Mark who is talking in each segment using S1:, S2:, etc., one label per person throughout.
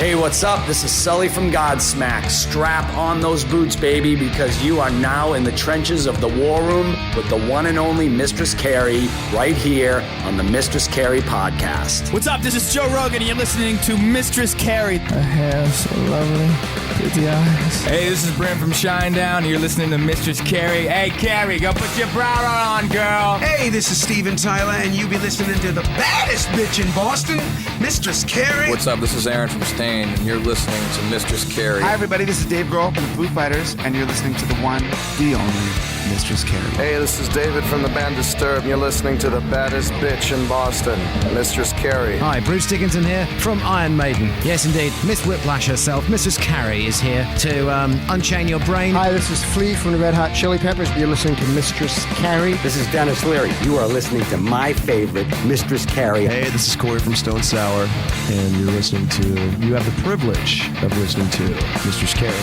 S1: Hey, what's up? This is Sully from Godsmack. Strap on those boots, baby, because you are now in the trenches of the war room with the one and only Mistress Carrie right here on the Mistress Carrie Podcast.
S2: What's up? This is Joe Rogan, and you're listening to Mistress Carrie.
S3: Her hair so lovely, pretty eyes.
S2: Hey, this is Brent from Shinedown, and you're listening to Mistress Carrie. Hey, Carrie, go put your bra on, girl.
S4: Hey, this is Steven Tyler, and you be listening to the baddest bitch in Boston, Mistress Carrie.
S5: What's up? This is Aaron from Stain, and you're listening to Mistress Carrie.
S6: Hi, everybody. This is Dave Grohl from the Foo Fighters, and you're listening to the one, the only Mistress Carrie.
S7: Hey, this is David from the band Disturbed, and you're listening to the baddest bitch in Boston, Mistress Carrie.
S8: Hi, Bruce Dickinson here from Iron Maiden. Yes, indeed, Miss Whiplash herself, Mistress Carrie, is here to unchain your brain.
S9: Hi, this is Flea from the Red Hot Chili Peppers. You're listening to Mistress Carrie.
S10: This is Dennis Leary. You are listening to my favorite, Mistress Carrie.
S11: Hey, this is Corey from Stone Sour, and you have the privilege of listening to Mistress Carrie.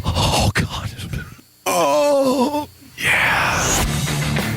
S3: Oh, God. Oh, yeah.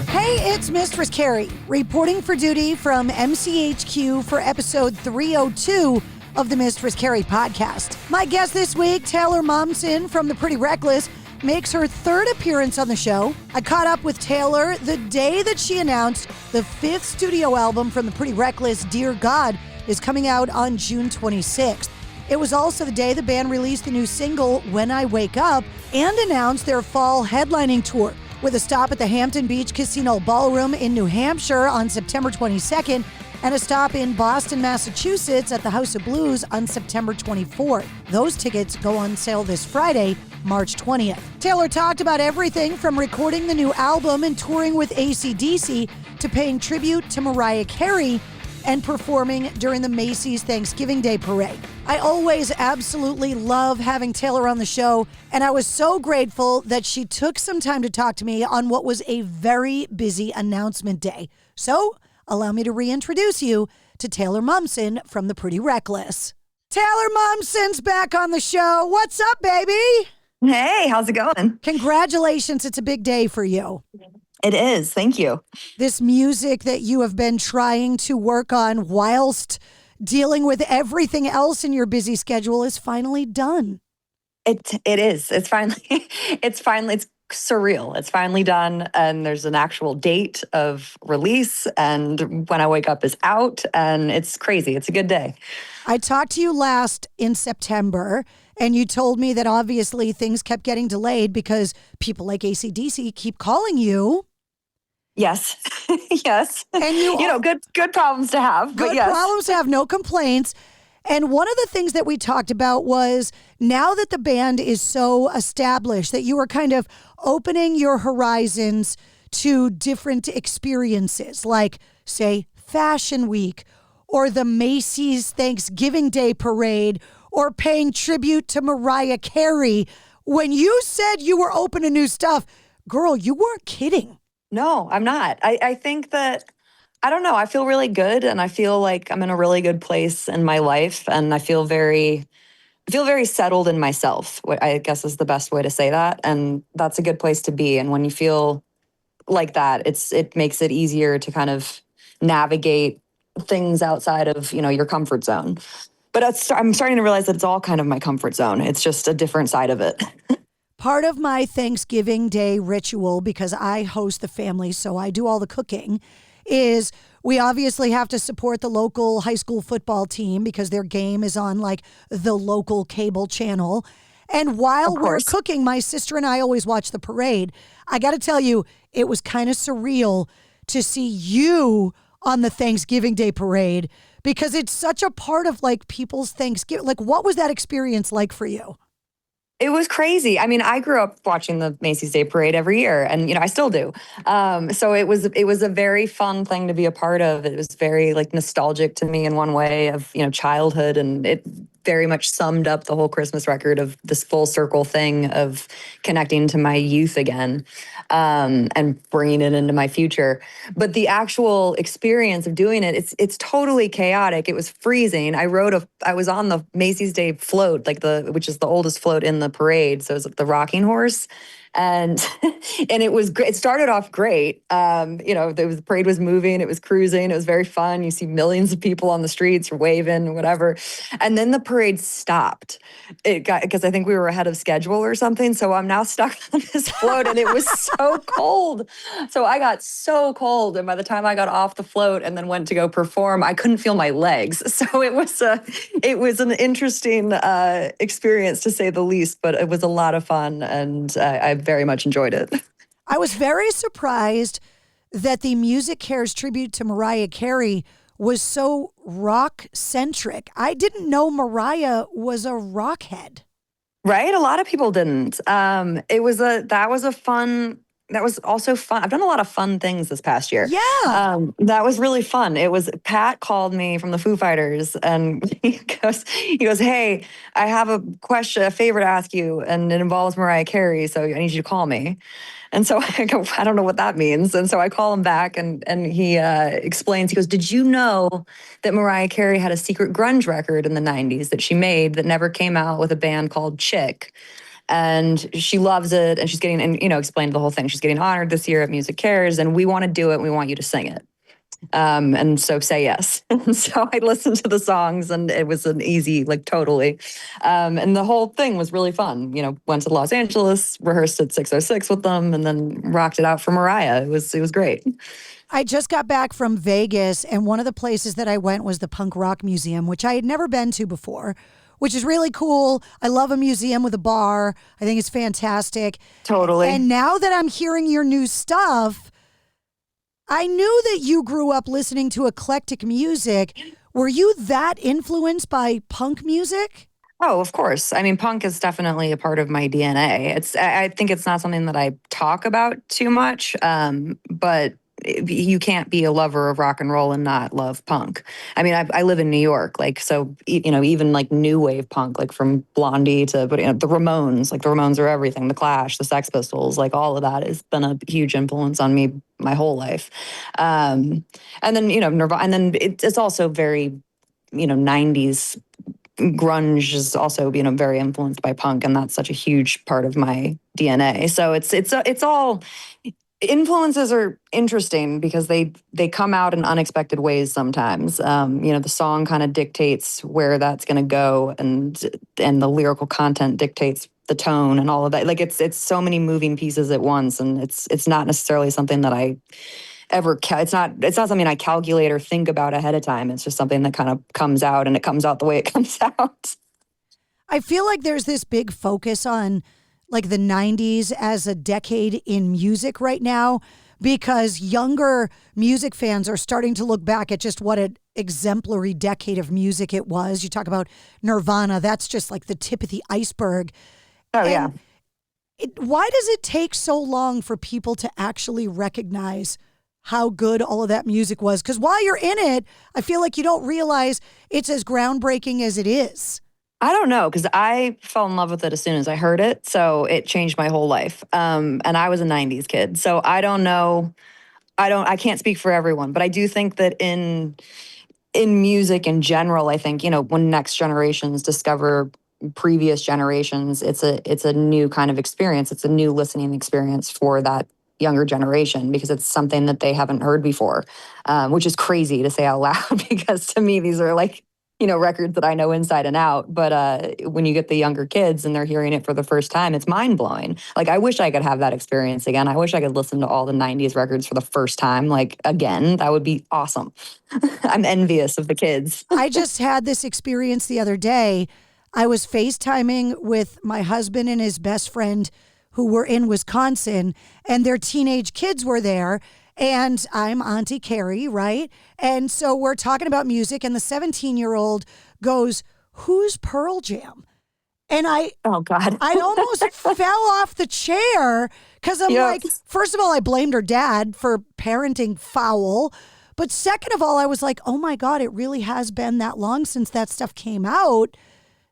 S12: Hey, it's Mistress Carrie, reporting for duty from MCHQ for episode 302 of the Mistress Carrie Podcast. My guest this week, Talor Momsen from The Pretty Reckless, makes her third appearance on the show. I caught up with Talor the day that she announced the fifth studio album from The Pretty Reckless, Dear God, is coming out on June 26th. It was also the day the band released the new single, When I Wake Up, and announced their fall headlining tour, with a stop at the Hampton Beach Casino Ballroom in New Hampshire on September 22nd, and a stop in Boston, Massachusetts at the House of Blues on September 24th. Those tickets go on sale this Friday, March 20th. Talor talked about everything from recording the new album and touring with AC/DC to paying tribute to Mariah Carey and performing during the Macy's Thanksgiving Day Parade. I always absolutely love having Talor on the show, and I was so grateful that she took some time to talk to me on what was a very busy announcement day. So, allow me to reintroduce you to Talor Momsen from The Pretty Reckless. Talor Momsen's back on the show. What's up, baby?
S13: Hey, how's it going?
S12: Congratulations. It's a big day for you.
S13: It is. Thank you.
S12: This music that you have been trying to work on whilst dealing with everything else in your busy schedule is finally done.
S13: It is. It's surreal. It's finally done, and there's an actual date of release, and When I Wake Up is out, and it's crazy. It's a good day.
S12: I talked to you last in September, and you told me that obviously things kept getting delayed because people like AC/DC keep calling you.
S13: Yes. Yes.
S12: And
S13: good problems to have.
S12: Good problems to have, no complaints. And one of the things that we talked about was now that the band is so established that you are kind of opening your horizons to different experiences, like, say, Fashion Week or the Macy's Thanksgiving Day Parade or paying tribute to Mariah Carey. When you said you were open to new stuff, girl, you weren't kidding.
S13: No, I'm not. I think that, I don't know, I feel really good, and I feel like I'm in a really good place in my life, and I feel very settled in myself, I guess is the best way to say that, and that's a good place to be. And when you feel like that, it makes it easier to kind of navigate things outside of, your comfort zone. But I'm starting to realize that it's all kind of my comfort zone. It's just a different side of it.
S12: Part of my Thanksgiving Day ritual, because I host the family, so I do all the cooking, is we obviously have to support the local high school football team because their game is on like the local cable channel. And while we're cooking, my sister and I always watch the parade. I got to tell you, it was kind of surreal to see you on the Thanksgiving Day parade because it's such a part of like people's Thanksgiving. Like, what was that experience like for you?
S13: It was crazy. I mean, I grew up watching the Macy's Day Parade every year, and I still do. So it was a very fun thing to be a part of. It was very like nostalgic to me in one way of childhood, and it very much summed up the whole Christmas record of this full circle thing of connecting to my youth again, and bringing it into my future. But the actual experience of doing it, it's totally chaotic. It was freezing. I was on the Macy's Day float, which is the oldest float in the parade. So it was the rocking horse. And it was great. It started off great. The parade was moving, it was cruising, it was very fun. You see millions of people on the streets waving, whatever. And then the parade stopped. Because I think we were ahead of schedule or something. So I'm now stuck on this float, and it was so cold. So I got so cold, and by the time I got off the float and then went to go perform, I couldn't feel my legs. So it was an interesting experience, to say the least, but it was a lot of fun, and I very much enjoyed it.
S12: I was very surprised that the Music Cares tribute to Mariah Carey was so rock-centric. I didn't know Mariah was a rockhead.
S13: Right? A lot of people didn't. That was also fun. I've done a lot of fun things this past year.
S12: Yeah.
S13: That was really fun. Pat called me from the Foo Fighters, and he goes, hey, I have a favor to ask you, and it involves Mariah Carey, so I need you to call me. And so I go, I don't know what that means. And so I call him back, and he explains, he goes, did you know that Mariah Carey had a secret grunge record in the 90s that she made that never came out, with a band called Chick? And she loves it, and she's getting, and explained the whole thing. She's getting honored this year at Music Cares, and we want to do it, and we want you to sing it. And so say yes. And so I listened to the songs, and it was an easy, totally. And the whole thing was really fun. Went to Los Angeles, rehearsed at 606 with them, and then rocked it out for Mariah. It was great.
S12: I just got back from Vegas, and one of the places that I went was the Punk Rock Museum, which I had never been to before, which is really cool. I love a museum with a bar. I think it's fantastic.
S13: Totally.
S12: And now that I'm hearing your new stuff, I knew that you grew up listening to eclectic music. Were you that influenced by punk music?
S13: Oh, of course. I mean, punk is definitely a part of my DNA. I think it's not something that I talk about too much, but you can't be a lover of rock and roll and not love punk. I mean, I live in New York, so even new wave punk, from Blondie to the Ramones, the Ramones are everything. The Clash, the Sex Pistols, all of that has been a huge influence on me my whole life. And then Nirvana, and then it's also very 90s. Grunge is also very influenced by punk, and that's such a huge part of my DNA. So it's all. Influences are interesting because they come out in unexpected ways sometimes. The song kind of dictates where that's going to go, and the lyrical content dictates the tone and all of that. It's so many moving pieces at once, and it's not necessarily something that I ever. It's not something I calculate or think about ahead of time. It's just something that kind of comes out, and it comes out the way it comes out.
S12: I feel like there's this big focus on the 90s as a decade in music right now, because younger music fans are starting to look back at just what an exemplary decade of music it was. You talk about Nirvana, that's just the tip of the iceberg.
S13: Oh, yeah.
S12: Why does it take so long for people to actually recognize how good all of that music was? Because while you're in it, I feel like you don't realize it's as groundbreaking as it is.
S13: I don't know, because I fell in love with it as soon as I heard it, so it changed my whole life. And I was a 90s kid, so I don't know. I can't speak for everyone, but I do think that in music in general, I think, when next generations discover previous generations, it's a new kind of experience. It's a new listening experience for that younger generation, because it's something that they haven't heard before, which is crazy to say out loud, because to me, these are records that I know inside and out. But when you get the younger kids and they're hearing it for the first time, it's mind-blowing. I wish I could have that experience again. I wish I could listen to all the 90s records for the first time, again. That would be awesome. I'm envious of the kids.
S12: I just had this experience the other day. I was FaceTiming with my husband and his best friend who were in Wisconsin, and their teenage kids were there. And I'm Auntie Carrie, right? And so we're talking about music, and the 17-year-old goes, "Who's Pearl Jam?" And
S13: oh God,
S12: I almost fell off the chair, because I'm first of all, I blamed her dad for parenting foul. But second of all, I was like, oh my God, it really has been that long since that stuff came out,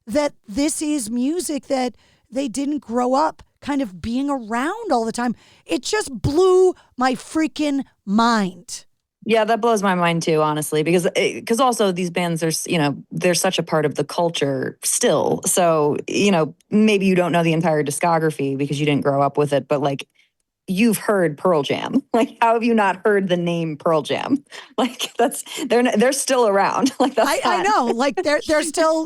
S12: that this is music that they didn't grow up kind of being around all the time. It just blew my freaking mind.
S13: Yeah, that blows my mind too, honestly, because also these bands are, they're such a part of the culture still. So, maybe you don't know the entire discography because you didn't grow up with it, but like you've heard Pearl Jam. Like, how have you not heard the name Pearl Jam? Like they're still around. Like
S12: I know, like they're still,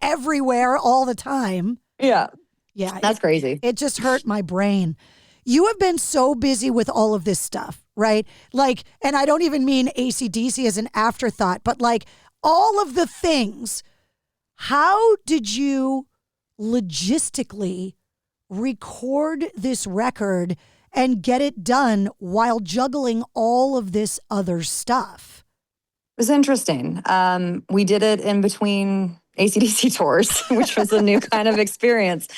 S12: everywhere all the time.
S13: Yeah.
S12: Yeah.
S13: That's crazy.
S12: It just hurt my brain. You have been so busy with all of this stuff, right? Like, and I don't even mean AC/DC as an afterthought, but like all of the things. How did you logistically record this record and get it done while juggling all of this other stuff?
S13: It was interesting. We did it in between AC/DC tours, which was a new kind of experience.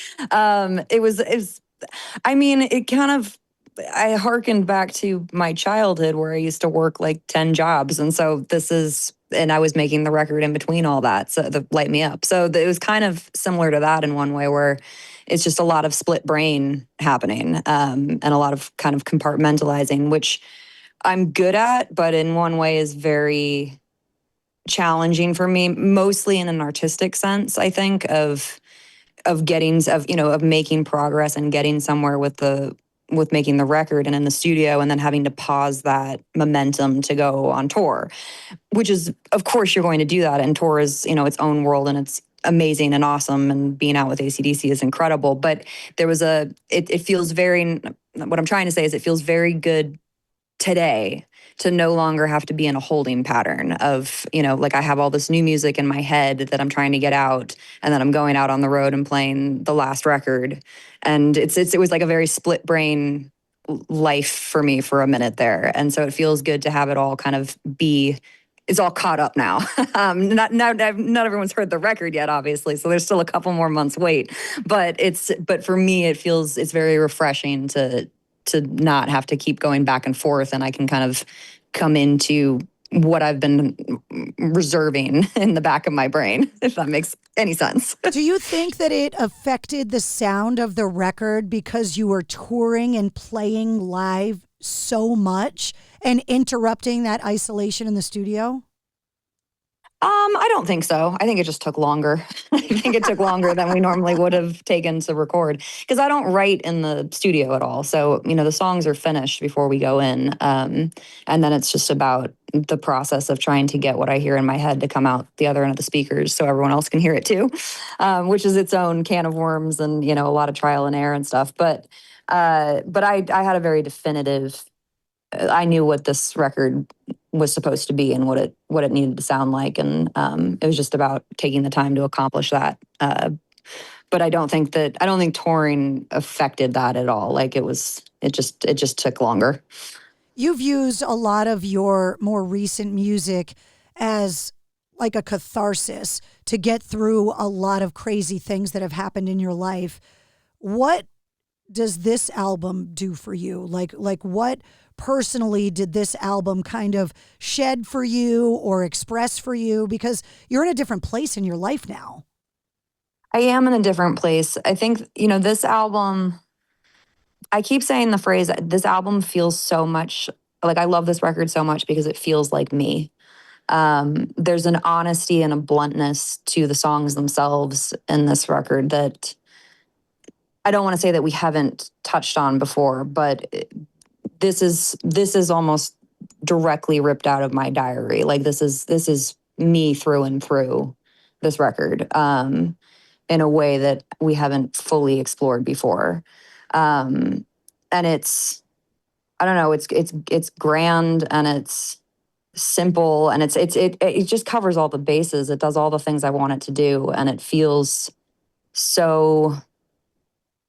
S13: I hearkened back to my childhood where I used to work like 10 jobs. And so and I was making the record in between all that, so the Light Me Up. So it was kind of similar to that in one way, where it's just a lot of split brain happening, and a lot of kind of compartmentalizing, which I'm good at, but in one way is very challenging for me, mostly in an artistic sense, I think, of making progress and getting somewhere with making the record and in the studio, and then having to pause that momentum to go on tour, which is, of course, you're going to do that. And tour is, its own world, and it's amazing and awesome. And being out with AC/DC is incredible. But it feels very, what I'm trying to say is it feels very good today to no longer have to be in a holding pattern of, like I have all this new music in my head that I'm trying to get out, and then I'm going out on the road and playing the last record. And it was like a very split brain life for me for a minute there. And so it feels good to have it all kind of it's all caught up now. Not everyone's heard the record yet, obviously, so there's still a couple more months wait. But for me, it's very refreshing to not have to keep going back and forth, and I can kind of come into what I've been reserving in the back of my brain, if that makes any sense.
S12: Do you think that it affected the sound of the record because you were touring and playing live so much and interrupting that isolation in the studio?
S13: I don't think so. I think it just took longer. I think it took longer than we normally would have taken to record, because I don't write in the studio at all. So, the songs are finished before we go in. And then it's just about the process of trying to get what I hear in my head to come out the other end of the speakers so everyone else can hear it too, which is its own can of worms and, a lot of trial and error and stuff. But I had a very definitive, I knew what this record was supposed to be and what it needed to sound like, and it was just about taking the time to accomplish that. But I don't think touring affected that at all. Like it just took longer.
S12: You've used a lot of your more recent music as like a catharsis to get through a lot of crazy things that have happened in your life. What does this album do for you? Like what personally did this album kind of shed for you or express for you? Because you're in a different place in your life now.
S13: I am in a different place. I think, this album, I keep saying the phrase, this album feels so much, like I love this record so much because it feels like me. There's an honesty and a bluntness to the songs themselves in this record that I don't want to say that we haven't touched on before, but this is almost directly ripped out of my diary. Like this is me through and through, this record, in a way that we haven't fully explored before. And it's, I don't know, it's grand and it's simple and it just covers all the bases. It does all the things I want it to do, and it feels so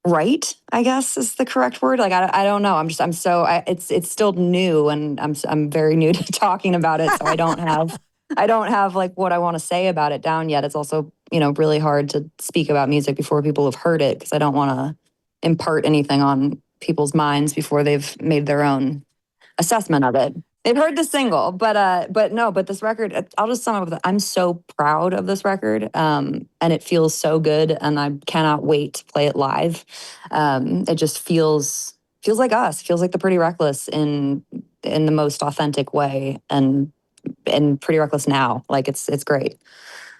S13: right, I guess is the correct word. Like, I don't know. It's still new, and I'm very new to talking about it. So I don't have like what I want to say about it down yet. It's also, really hard to speak about music before people have heard it, because I don't want to impart anything on people's minds before they've made their own assessment of it. They've heard the single, but this record, I'll just sum up with it. I'm so proud of this record, and it feels so good, and I cannot wait to play it live. It just feels like us, feels like the Pretty Reckless in in the most authentic way, and Pretty Reckless now. Like it's great.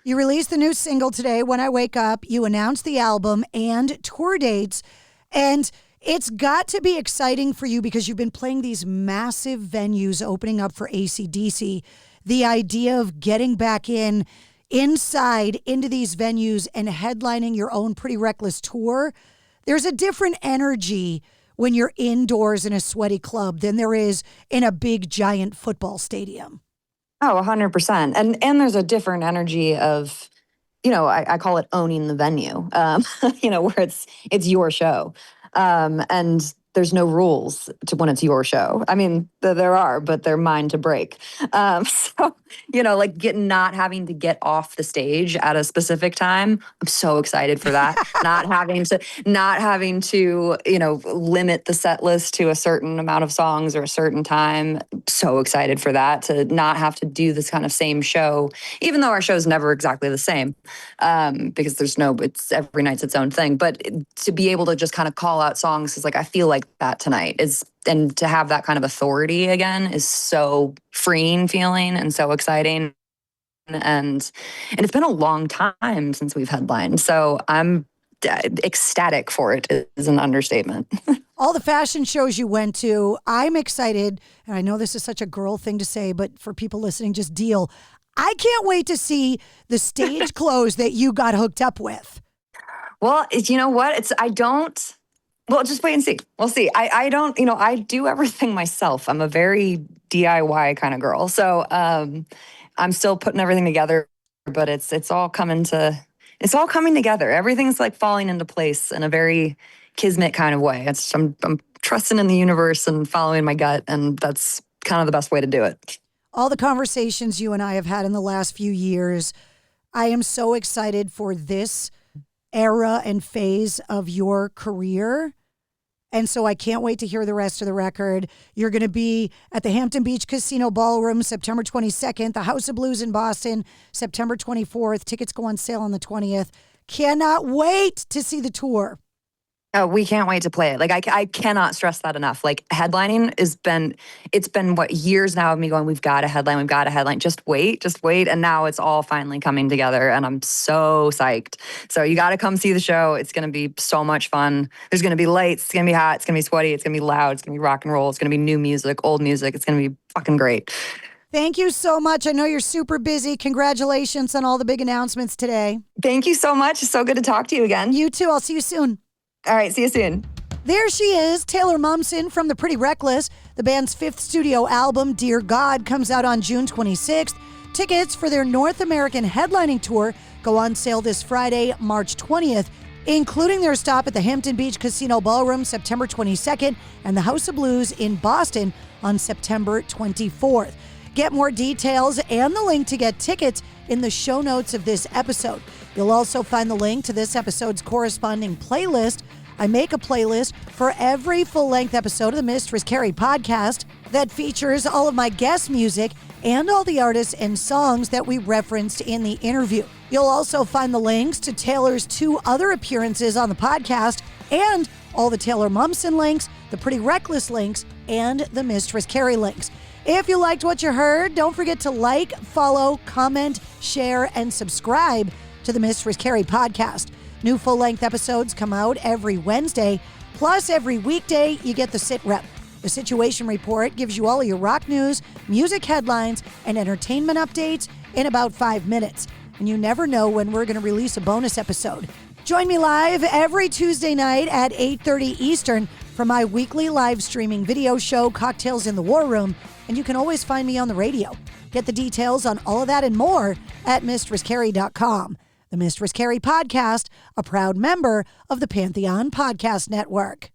S12: You released the new single today, When I Wake Up. You announced the album and tour dates. And it's got to be exciting for you because you've been playing these massive venues opening up for AC/DC. The idea of getting back inside into these venues and headlining your own Pretty Reckless tour, there's a different energy when you're indoors in a sweaty club than there is in a big, giant football stadium.
S13: Oh, 100%. And there's a different energy of, I call it owning the venue, where it's your show. And there's no rules to when it's your show. I mean, there are, but they're mine to break. So, not having to get off the stage at a specific time. I'm so excited for that. not having to, limit the set list to a certain amount of songs or a certain time. So excited for that, to not have to do this kind of same show, even though our show's never exactly the same, because it's every night's its own thing. But to be able to just kind of call out songs is like, I feel like that tonight and to have that kind of authority again is so freeing feeling and so exciting. And it's been a long time since we've headlined. So I'm ecstatic for it is an understatement.
S12: All the fashion shows you went to, I'm excited. And I know this is such a girl thing to say, but for people listening, just deal. I can't wait to see the stage clothes that you got hooked up with.
S13: Well, you know what? Well, just wait and see. We'll see. I don't, I do everything myself. I'm a very DIY kind of girl. So I'm still putting everything together, but it's all coming together. Everything's like falling into place in a very kismet kind of way. I'm trusting in the universe and following my gut, and that's kind of the best way to do it.
S12: All the conversations you and I have had in the last few years, I am so excited for this era and phase of your career. And so I can't wait to hear the rest of the record. You're going to be at the Hampton Beach Casino Ballroom September 22nd, the House of Blues in Boston September 24th. Tickets go on sale on the 20th. Cannot wait to see the tour.
S13: Oh, we can't wait to play it. Like I cannot stress that enough. Like headlining it's been what, years now of me going, we've got to headline. Just wait. And now it's all finally coming together and I'm so psyched. So you got to come see the show. It's going to be so much fun. There's going to be lights. It's going to be hot. It's going to be sweaty. It's going to be loud. It's going to be rock and roll. It's going to be new music, old music. It's going to be fucking great.
S12: Thank you so much. I know you're super busy. Congratulations on all the big announcements today.
S13: Thank you so much. It's so good to talk to you again.
S12: You too. I'll see you soon.
S13: All right, see you soon.
S12: There she is, Talor Momsen from the Pretty Reckless. The band's 5th studio album, Dear God, comes out on June 26th. Tickets for their North American headlining tour go on sale this Friday, March 20th, including their stop at the Hampton Beach Casino Ballroom September 22nd and the House of Blues in Boston on September 24th. Get more details and the link to get tickets in the show notes of this episode. You'll also find the link to this episode's corresponding playlist. I make a playlist for every full-length episode of the Mistress Carrie Podcast that features all of my guest music and all the artists and songs that we referenced in the interview. You'll also find the links to Talor's 2 other appearances on the podcast and all the Talor Momsen links, the Pretty Reckless links, and the Mistress Carrie links. If you liked what you heard, don't forget to like, follow, comment, share, and subscribe to the Mistress Carrie Podcast. New full-length episodes come out every Wednesday. Plus, every weekday, you get the Sit Rep. The Situation Report gives you all of your rock news, music headlines, and entertainment updates in about 5 minutes. And you never know when we're going to release a bonus episode. Join me live every Tuesday night at 8:30 Eastern for my weekly live streaming video show, Cocktails in the War Room. And you can always find me on the radio. Get the details on all of that and more at mistresscarrie.com. The Mistress Carrie Podcast, a proud member of the Pantheon Podcast Network.